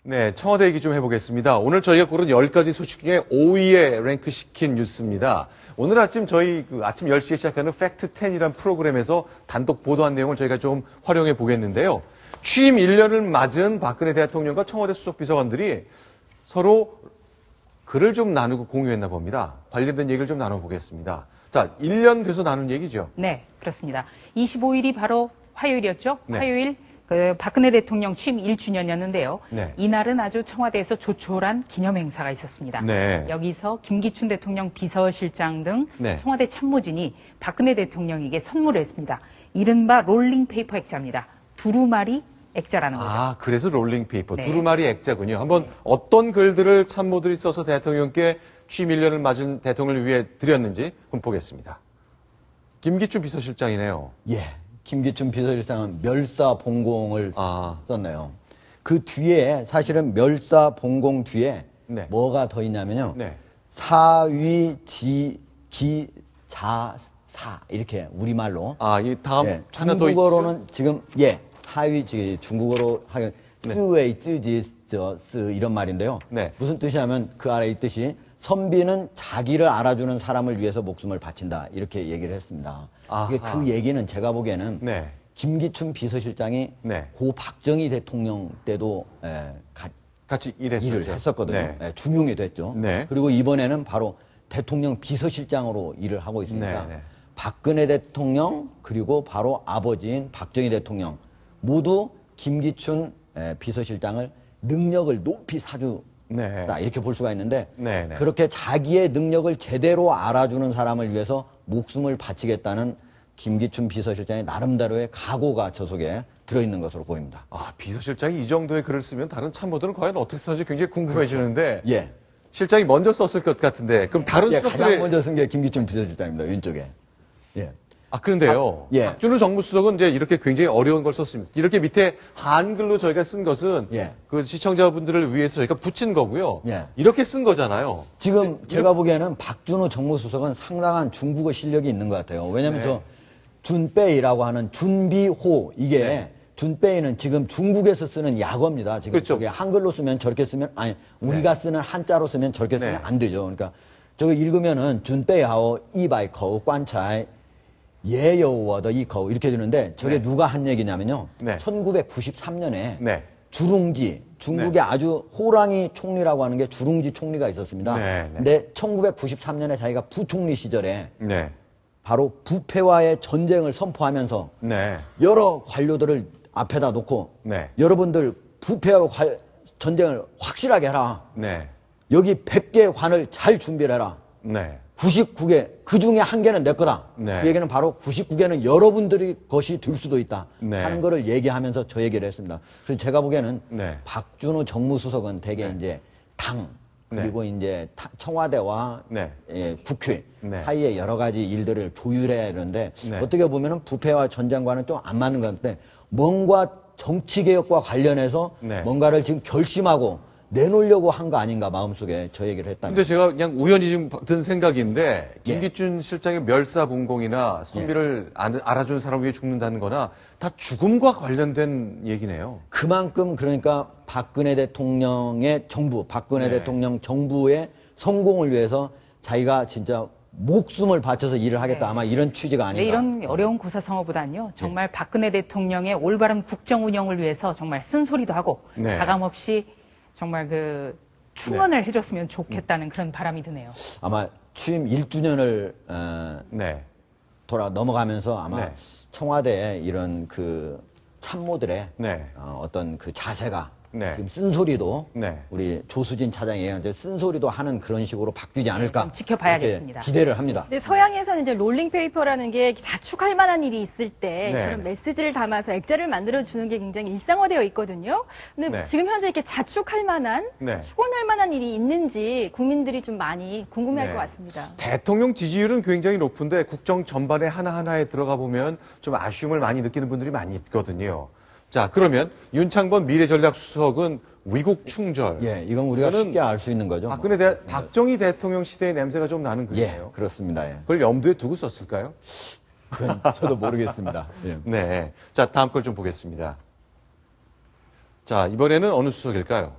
네, 청와대 얘기 좀 해보겠습니다. 오늘 저희가 고른 10가지 소식 중에 5위에 랭크시킨 뉴스입니다. 오늘 아침 저희 아침 10시에 시작하는 팩트 10이라는 프로그램에서 단독 보도한 내용을 저희가 좀 활용해 보겠는데요. 취임 1년을 맞은 박근혜 대통령과 청와대 수석비서관들이 서로 글을 좀 나누고 공유했나 봅니다. 관련된 얘기를 좀 나눠보겠습니다. 자, 1년 돼서 나눈 얘기죠? 네, 그렇습니다. 25일이 바로 화요일이었죠? 네. 화요일 박근혜 대통령 취임 1주년이었는데요. 네. 이날은 아주 청와대에서 조촐한 기념행사가 있었습니다. 네. 여기서 김기춘 대통령 비서실장 등 네. 청와대 참모진이 박근혜 대통령에게 선물을 했습니다. 이른바 롤링페이퍼 액자입니다. 두루마리 액자라는 거죠. 아, 그래서 롤링페이퍼, 네. 두루마리 액자군요. 한번 어떤 글들을 참모들이 써서 대통령께 취임 1년을 맞은 대통령을 위해 드렸는지 한번 보겠습니다. 김기춘 비서실장이네요. 예. 김기춘 비서실장은 멸사봉공을 아. 썼네요. 그 뒤에 사실은 멸사봉공 뒤에 네. 뭐가 더 있냐면요. 네. 사위지기자사 이렇게 우리말로. 아, 이 다음 예, 하나 더 중국어로는 지금 사위지 중국어로 하긴 네. 쓰웨이 쯔지저스 이런 말인데요. 네. 무슨 뜻이냐면 그 아래 있듯이 선비는 자기를 알아주는 사람을 위해서 목숨을 바친다 이렇게 얘기를 했습니다. 이게 아하. 그 얘기는 제가 보기에는 네. 김기춘 비서실장이 네. 고 박정희 대통령 때도 같이 일했었죠. 일을 했었거든요. 네. 중용이 됐죠. 네. 그리고 이번에는 바로 대통령 비서실장으로 일을 하고 있으니까 네, 네. 박근혜 대통령 그리고 바로 아버지인 박정희 대통령 모두 김기춘 비서실장을 능력을 높이 사주다 네. 이렇게 볼 수가 있는데 네, 네. 그렇게 자기의 능력을 제대로 알아주는 사람을 위해서 목숨을 바치겠다는 김기춘 비서실장의 나름대로의 각오가 저 속에 들어있는 것으로 보입니다. 아, 비서실장이 이 정도의 글을 쓰면 다른 참모들은 과연 어떻게 썼는지 굉장히 궁금해지는데 예. 실장이 먼저 썼을 것 같은데 그럼 다른 가장 수석들의 먼저 쓴 게 김기춘 비서실장입니다. 왼쪽에. 예. 아, 그런데요. 예. 박준우 정무수석은 이제 이렇게 굉장히 어려운 걸 썼습니다. 이렇게 밑에 한글로 저희가 쓴 것은 예. 그 시청자분들을 위해서 저희가 붙인 거고요. 예. 이렇게 쓴 거잖아요. 지금 제가 보기에는 박준호 정무수석은 상당한 중국어 실력이 있는 것 같아요. 왜냐하면 네. 저 준베이라고 하는 준비호 이게 네. 준베이는 지금 중국에서 쓰는 약어입니다. 지금 그렇죠. 저게 한글로 쓰면 저렇게 쓰면 아니 우리가 쓰는 한자로 쓰면 저렇게 쓰면 네. 안 되죠. 그러니까 저거 읽으면은 준베이하고 이바이커 관차이 예여워더 이커 이렇게 되는데 저게 네. 누가 한 얘기냐면요. 네. 1993년에 네. 주룽지 중국의 네. 아주 호랑이 총리라고 하는 게 주룽지 총리가 있었습니다. 네, 네. 근데 1993년에 자기가 부총리 시절에 네. 바로 부패와의 전쟁을 선포하면서 네. 여러 관료들을 앞에다 놓고 네. 여러분들 부패와 전쟁을 확실하게 해라. 네. 여기 100개의 관을 잘 준비를 해라. 네. 99개, 그 중에 한 개는 내 거다. 네. 그 얘기는 바로 99개는 여러분들이 것이 될 수도 있다. 네. 하는 거를 얘기하면서 저 얘기를 했습니다. 그래서 제가 보기에는 네. 박준호 정무수석은 대개 네. 이제 당, 네. 그리고 이제 청와대와 네. 국회 네. 사이에 여러 가지 일들을 조율해야 되는데 네. 어떻게 보면은 부패와 전쟁과는 좀 안 맞는 것 같은데 뭔가 정치개혁과 관련해서 네. 뭔가를 지금 결심하고 내놓으려고 한 거 아닌가 마음속에 저 얘기를 했다면. 근데 제가 그냥 우연히 지금 든 생각인데 예. 김기춘 실장의 멸사봉공이나 선비를 알아주는 사람 위해 죽는다는 거나 다 죽음과 관련된 얘기네요. 그만큼 그러니까 박근혜 대통령의 정부, 박근혜 네. 대통령 정부의 성공을 위해서 자기가 진짜 목숨을 바쳐서 일을 하겠다. 네. 아마 이런 취지가 아닌가. 네, 이런 어려운 고사성어보다는요. 정말 박근혜 대통령의 올바른 국정 운영을 위해서 정말 쓴소리도 하고 네. 가감없이 정말 그 충원을 해줬으면 좋겠다는 그런 바람이 드네요. 아마 취임 1주년을 네. 돌아 넘어가면서 아마 네. 청와대의 이런 그 참모들의 네. 어떤 그 자세가 네. 지금 쓴소리도 네. 우리 조수진 차장이 얘기하는데 쓴소리도 하는 그런 식으로 바뀌지 않을까 좀 지켜봐야겠습니다. 이렇게 기대를 합니다. 근데 서양에서는 이제 롤링페이퍼라는 게 자축할 만한 일이 있을 때 네. 그런 메시지를 담아서 액자를 만들어주는 게 굉장히 일상화되어 있거든요. 근데 네. 지금 현재 이렇게 자축할 만한, 네. 축원할 만한 일이 있는지 국민들이 좀 많이 궁금해할 네. 것 같습니다. 대통령 지지율은 굉장히 높은데 국정 전반에 하나하나에 들어가 보면 좀 아쉬움을 많이 느끼는 분들이 많이 있거든요. 자, 그러면 윤창범 미래전략수석은 위국 충절. 예, 이건 우리가 이거는 쉽게 알 수 있는 거죠. 박정희 대통령 시대의 냄새가 좀 나는 예, 글이에요. 그렇습니다. 예. 그걸 염두에 두고 썼을까요? 그건 저도 모르겠습니다. 예. 네. 자, 다음 걸 좀 보겠습니다. 자, 이번에는 어느 수석일까요?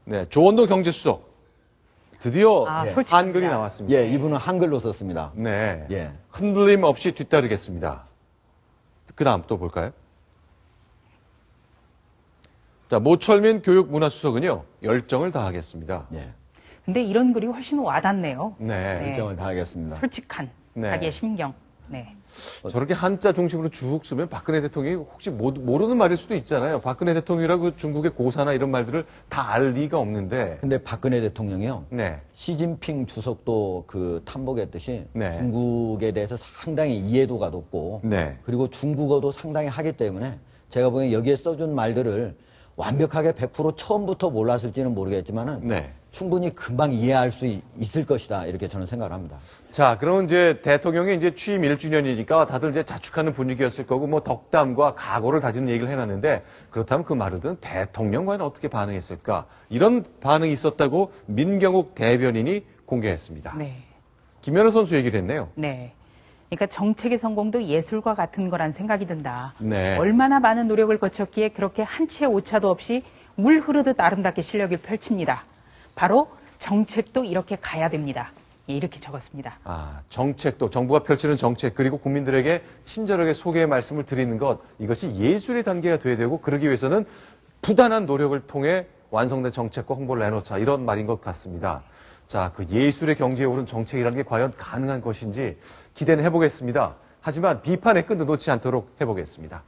네, 조원도 경제수석. 드디어 아, 예. 솔직합니다. 한글이 나왔습니다. 예, 이분은 한글로 썼습니다. 네. 예. 흔들림 없이 뒤따르겠습니다. 그 다음 또 볼까요? 자, 모철민 교육문화수석은요, 열정을 다하겠습니다. 예. 근데 이런 글이 훨씬 와닿네요. 네. 네. 열정을 다하겠습니다. 솔직한 네. 자기의 심경. 네. 저렇게 한자 중심으로 쭉 쓰면 박근혜 대통령이 혹시 모르는 말일 수도 있잖아요. 박근혜 대통령이라고 중국의 고사나 이런 말들을 다 알 리가 없는데. 근데 박근혜 대통령이요. 네. 시진핑 주석도 그 탐복했듯이 네. 중국에 대해서 상당히 이해도가 높고 네. 그리고 중국어도 상당히 하기 때문에 제가 보기엔 여기에 써준 말들을 완벽하게 100% 처음부터 몰랐을지는 모르겠지만은 네. 충분히 금방 이해할 수 있을 것이다 이렇게 저는 생각을 합니다. 자, 그럼 이제 대통령이 이제 취임 1주년이니까 다들 이제 자축하는 분위기였을 거고 뭐 덕담과 각오를 다지는 얘기를 해놨는데 그렇다면 그 말을 듣는 대통령과는 어떻게 반응했을까? 이런 반응이 있었다고 민경욱 대변인이 공개했습니다. 네. 김연아 선수 얘기를 했네요. 네. 그러니까 정책의 성공도 예술과 같은 거란 생각이 든다. 네. 얼마나 많은 노력을 거쳤기에 그렇게 한 치의 오차도 없이 물 흐르듯 아름답게 실력을 펼칩니다. 바로 정책도 이렇게 가야 됩니다. 예, 이렇게 적었습니다. 아, 정책도 정부가 펼치는 정책 그리고 국민들에게 친절하게 소개의 말씀을 드리는 것 이것이 예술의 단계가 돼야 되고 그러기 위해서는 부단한 노력을 통해 완성된 정책과 홍보를 내놓자 이런 말인 것 같습니다. 자, 그 예술의 경지에 오른 정책이라는 게 과연 가능한 것인지 기대는 해보겠습니다. 하지만 비판의 끈도 놓지 않도록 해보겠습니다.